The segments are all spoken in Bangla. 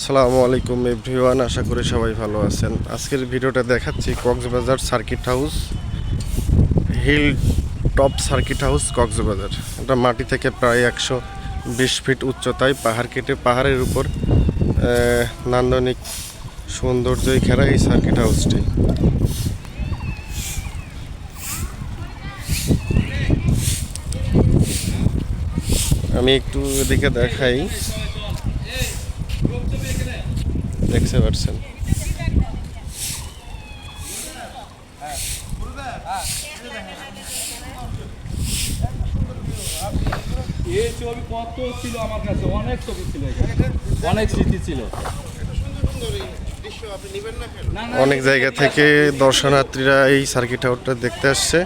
আসসালামু আলাইকুম এভরিওয়ান, আশা করি সবাই ভালো আছেন। আজকের ভিডিওটা দেখাচ্ছি Cox's Bazar circuit house, hill top circuit house Cox's Bazar. এটা মাটি থেকে প্রায় 120 ফিট উচ্চতায় পাহাড় কেটে পাহাড়ের উপর নান্দনিক সৌন্দর্যই ঘেরা এই সার্কিট হাউসটি। আমি একটু এদিকে দেখাই, দেখতে পাচ্ছেন। এই ছবি কত ছিল আমার কাছে, অনেক ছবি ছিল, অনেক স্মৃতি ছিল। অনেক জায়গা থেকে দর্শনার্থীরা এই সার্কিট হাউসটা দেখতে আসছে।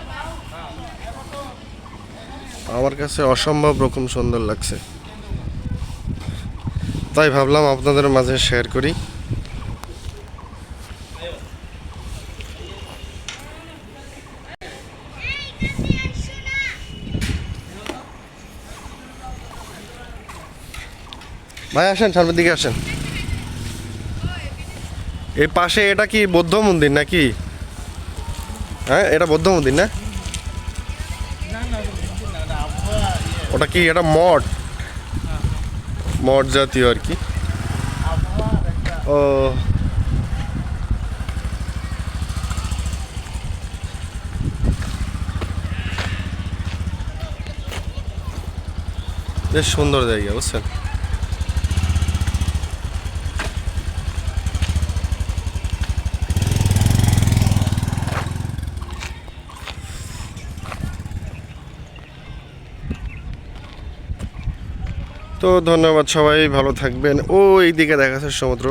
আমার কাছে অসম্ভব রকম সুন্দর লাগছে, তাই ভাবলাম আপনাদের মাঝে শেয়ার করি। ভাই আসেন, সামনের দিকে আসেন। এই পাশে এটা কি বৌদ্ধ মন্দির নাকি? হ্যাঁ, এটা বৌদ্ধ মন্দির না? ওটা কি এটা মঠ? মঠ জাতীয় আর কি। ও, বেশ সুন্দর জায়গা, বুঝছেন। তো ধন্যবাদ, সবাই ভালো থাকবেন। ও এইদিকে দেখা যাচ্ছে সমুদ্র।